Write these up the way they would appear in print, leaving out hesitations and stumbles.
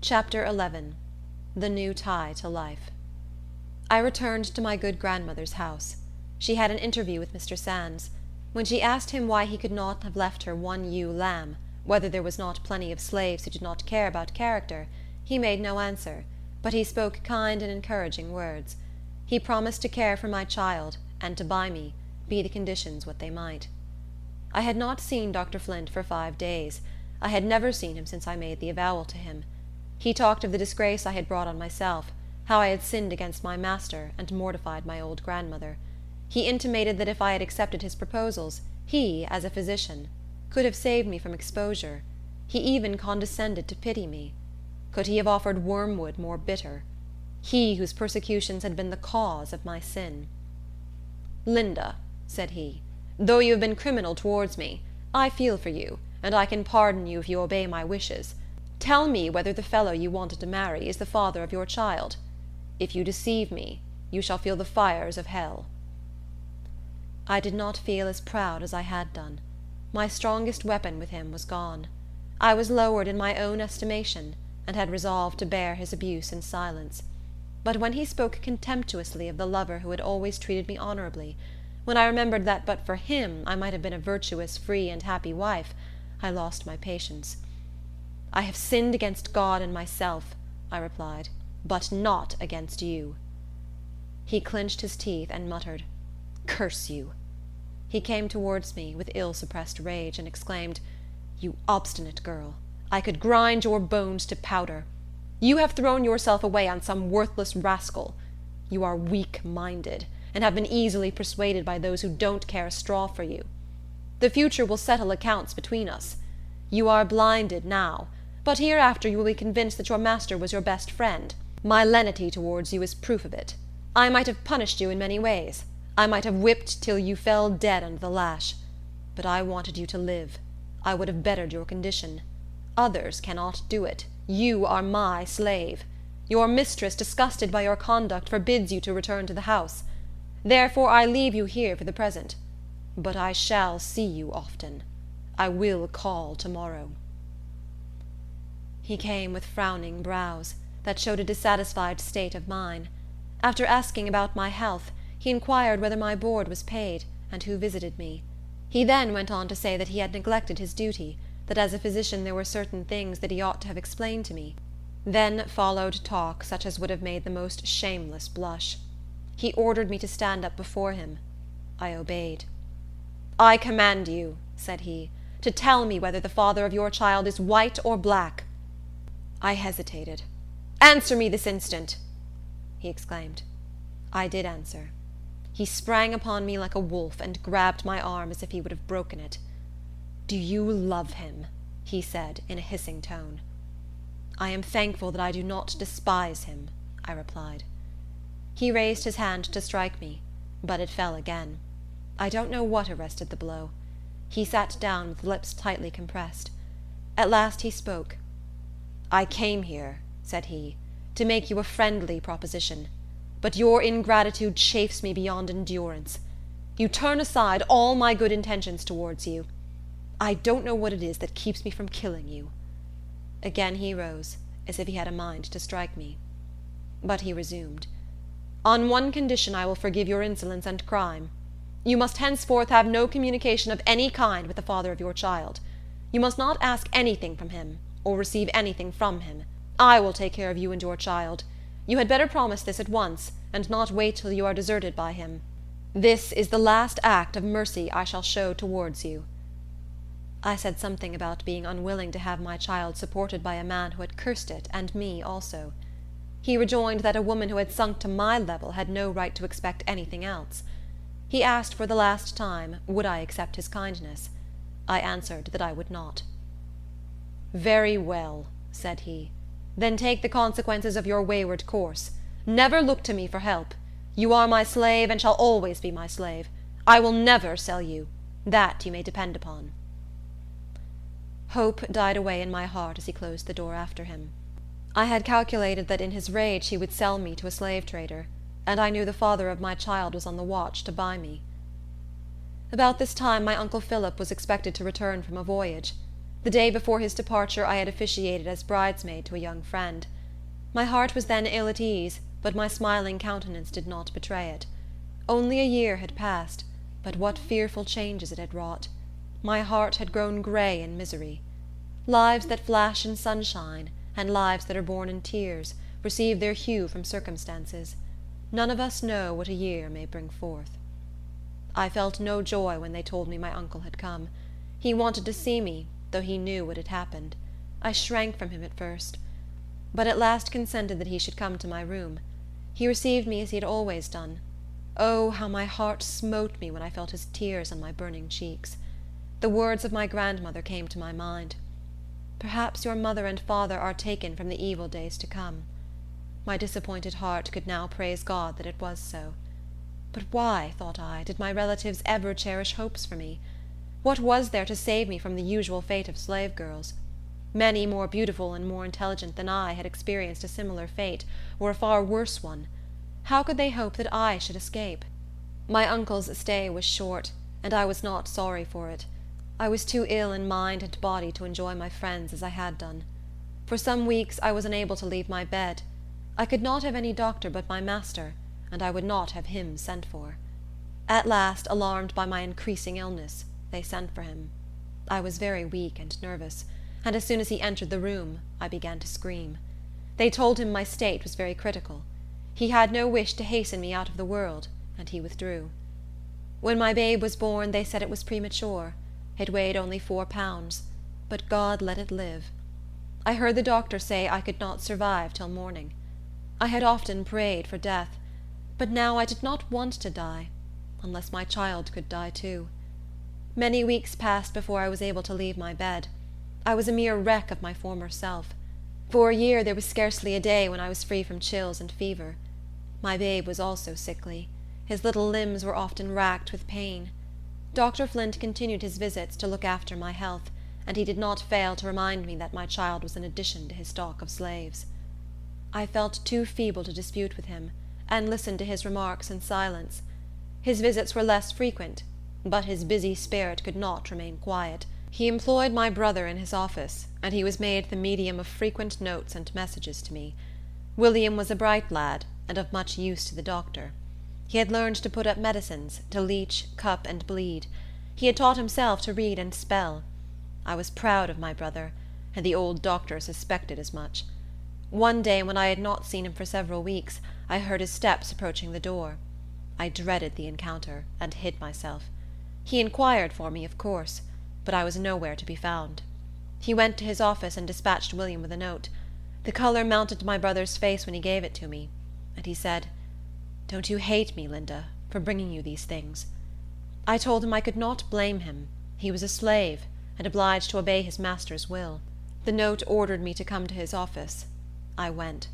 Chapter 11. The New Tie to Life. I returned to my good grandmother's house. She had an interview with Mr. Sands. When she asked him why he could not have left her one ewe lamb, whether there was not plenty of slaves who did not care about character, he made no answer, but he spoke kind and encouraging words. He promised to care for my child, and to buy me, be the conditions what they might. I had not seen Dr. Flint for 5 days. I had never seen him since I made the avowal to him. He talked of the disgrace I had brought on myself, how I had sinned against my master, and mortified my old grandmother. He intimated that if I had accepted his proposals, he, as a physician, could have saved me from exposure. He even condescended to pity me. Could he have offered wormwood more bitter? He whose persecutions had been the cause of my sin. "Linda," said he, "though you have been criminal towards me, I feel for you, and I can pardon you if you obey my wishes. Tell me whether the fellow you wanted to marry is the father of your child. If you deceive me, you shall feel the fires of hell." I did not feel as proud as I had done. My strongest weapon with him was gone. I was lowered in my own estimation, and had resolved to bear his abuse in silence. But when he spoke contemptuously of the lover who had always treated me honorably, when I remembered that but for him I might have been a virtuous, free, and happy wife, I lost my patience. "I have sinned against God and myself," I replied, "but not against you." He clenched his teeth and muttered, "Curse you!" He came towards me with ill-suppressed rage, and exclaimed, "You obstinate girl! I could grind your bones to powder. You have thrown yourself away on some worthless rascal. You are weak-minded, and have been easily persuaded by those who don't care a straw for you. The future will settle accounts between us. You are blinded now, but hereafter you will be convinced that your master was your best friend. My lenity towards you is proof of it. I might have punished you in many ways. I might have whipped till you fell dead under the lash. But I wanted you to live. I would have bettered your condition. Others cannot do it. You are my slave. Your mistress, disgusted by your conduct, forbids you to return to the house. Therefore I leave you here for the present. But I shall see you often. I will call tomorrow." He came with frowning brows, that showed a dissatisfied state of mind. After asking about my health, he inquired whether my board was paid, and who visited me. He then went on to say that he had neglected his duty, that as a physician there were certain things that he ought to have explained to me. Then followed talk such as would have made the most shameless blush. He ordered me to stand up before him. I obeyed. "I command you," said he, "to tell me whether the father of your child is white or black." I hesitated. "Answer me this instant!" he exclaimed. I did answer. He sprang upon me like a wolf, and grabbed my arm as if he would have broken it. "Do you love him?" he said, in a hissing tone. "I am thankful that I do not despise him," I replied. He raised his hand to strike me, but it fell again. I don't know what arrested the blow. He sat down with lips tightly compressed. At last he spoke. "I came here," said he, "to make you a friendly proposition. But your ingratitude chafes me beyond endurance. You turn aside all my good intentions towards you. I don't know what it is that keeps me from killing you." Again he rose, as if he had a mind to strike me. But he resumed. "On one condition I will forgive your insolence and crime. You must henceforth have no communication of any kind with the father of your child. You must not ask anything from him, or receive anything from him. I will take care of you and your child. You had better promise this at once, and not wait till you are deserted by him. This is the last act of mercy I shall show towards you." I said something about being unwilling to have my child supported by a man who had cursed it, and me also. He rejoined that a woman who had sunk to my level had no right to expect anything else. He asked for the last time, would I accept his kindness? I answered that I would not. "Very well," said he. "Then take the consequences of your wayward course. Never look to me for help. You are my slave, and shall always be my slave. I will never sell you. That you may depend upon." Hope died away in my heart as he closed the door after him. I had calculated that in his rage he would sell me to a slave trader, and I knew the father of my child was on the watch to buy me. About this time my uncle Philip was expected to return from a voyage. The day before his departure I had officiated as bridesmaid to a young friend. My heart was then ill at ease, but my smiling countenance did not betray it. Only a year had passed, but what fearful changes it had wrought! My heart had grown gray in misery. Lives that flash in sunshine, and lives that are born in tears, receive their hue from circumstances. None of us know what a year may bring forth. I felt no joy when they told me my uncle had come. He wanted to see me, though he knew what had happened. I shrank from him at first, but at last consented that he should come to my room. He received me as he had always done. Oh, how my heart smote me when I felt his tears on my burning cheeks. The words of my grandmother came to my mind. "Perhaps your mother and father are taken from the evil days to come." My disappointed heart could now praise God that it was so. But why, thought I, did my relatives ever cherish hopes for me? What was there to save me from the usual fate of slave girls? Many more beautiful and more intelligent than I had experienced a similar fate, or a far worse one. How could they hope that I should escape? My uncle's stay was short, and I was not sorry for it. I was too ill in mind and body to enjoy my friends as I had done. For some weeks I was unable to leave my bed. I could not have any doctor but my master, and I would not have him sent for. At last, alarmed by my increasing illness, they sent for him. I was very weak and nervous, and as soon as he entered the room, I began to scream. They told him my state was very critical. He had no wish to hasten me out of the world, and he withdrew. When my babe was born, they said it was premature. It weighed only 4 pounds, but God let it live. I heard the doctor say I could not survive till morning. I had often prayed for death, but now I did not want to die, unless my child could die too. Many weeks passed before I was able to leave my bed. I was a mere wreck of my former self. For a year there was scarcely a day when I was free from chills and fever. My babe was also sickly. His little limbs were often racked with pain. Dr. Flint continued his visits to look after my health, and he did not fail to remind me that my child was an addition to his stock of slaves. I felt too feeble to dispute with him, and listened to his remarks in silence. His visits were less frequent, but his busy spirit could not remain quiet. He employed my brother in his office, and he was made the medium of frequent notes and messages to me. William was a bright lad, and of much use to the doctor. He had learned to put up medicines, to leech, cup, and bleed. He had taught himself to read and spell. I was proud of my brother, and the old doctor suspected as much. One day, when I had not seen him for several weeks, I heard his steps approaching the door. I dreaded the encounter, and hid myself. He inquired for me, of course, but I was nowhere to be found. He went to his office and dispatched William with a note. The color mounted to my brother's face when he gave it to me, and he said, "Don't you hate me, Linda, for bringing you these things?" I told him I could not blame him. He was a slave, and obliged to obey his master's will. The note ordered me to come to his office. I went.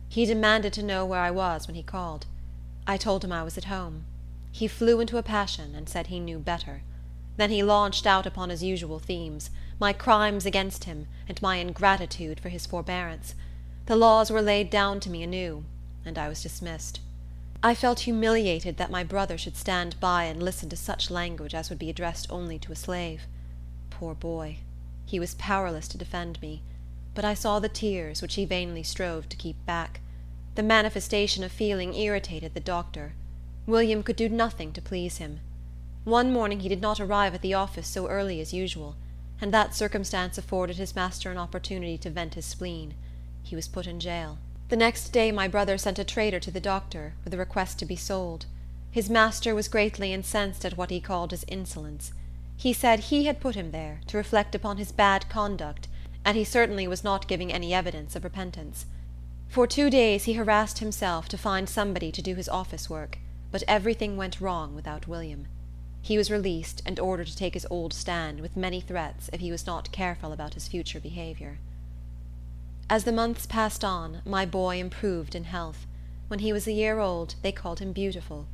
He demanded to know where I was when he called. I told him I was at home. He flew into a passion, and said he knew better. Then he launched out upon his usual themes, my crimes against him, and my ingratitude for his forbearance. The laws were laid down to me anew, and I was dismissed. I felt humiliated that my brother should stand by and listen to such language as would be addressed only to a slave. Poor boy! He was powerless to defend me, but I saw the tears which he vainly strove to keep back. The manifestation of feeling irritated the doctor. William could do nothing to please him. One morning he did not arrive at the office so early as usual, and that circumstance afforded his master an opportunity to vent his spleen. He was put in jail. The next day my brother sent a trader to the doctor, with a request to be sold. His master was greatly incensed at what he called his insolence. He said he had put him there, to reflect upon his bad conduct, and he certainly was not giving any evidence of repentance. For 2 days he harassed himself to find somebody to do his office work, but everything went wrong without William. He was released, and ordered to take his old stand, with many threats, if he was not careful about his future behavior. As the months passed on, my boy improved in health. When he was a year old, they called him Beautiful.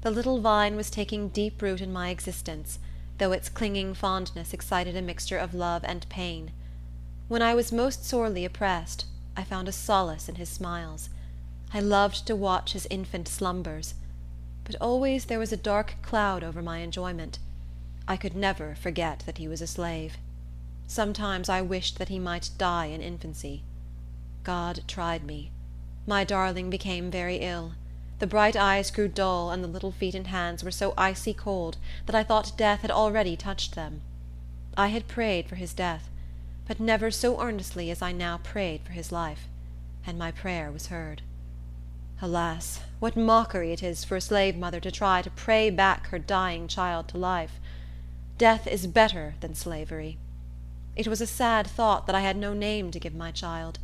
The little vine was taking deep root in my existence, though its clinging fondness excited a mixture of love and pain. When I was most sorely oppressed, I found a solace in his smiles. I loved to watch his infant slumbers, but always there was a dark cloud over my enjoyment. I could never forget that he was a slave. Sometimes I wished that he might die in infancy. God tried me. My darling became very ill. The bright eyes grew dull, and the little feet and hands were so icy cold that I thought death had already touched them. I had prayed for his death, but never so earnestly as I now prayed for his life, and my prayer was heard. Alas, what mockery it is for a slave mother to try to pray back her dying child to life! Death is better than slavery. It was a sad thought that I had no name to give my child.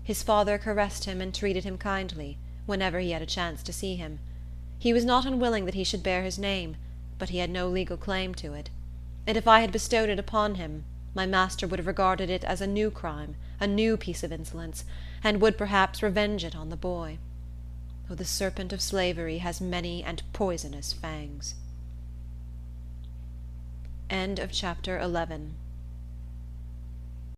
His father caressed him and treated him kindly, whenever he had a chance to see him. He was not unwilling that he should bear his name, but he had no legal claim to it; and if I had bestowed it upon him, my master would have regarded it as a new crime, a new piece of insolence, and would perhaps revenge it on the boy. Oh, the serpent of slavery has many and poisonous fangs. End of chapter 11.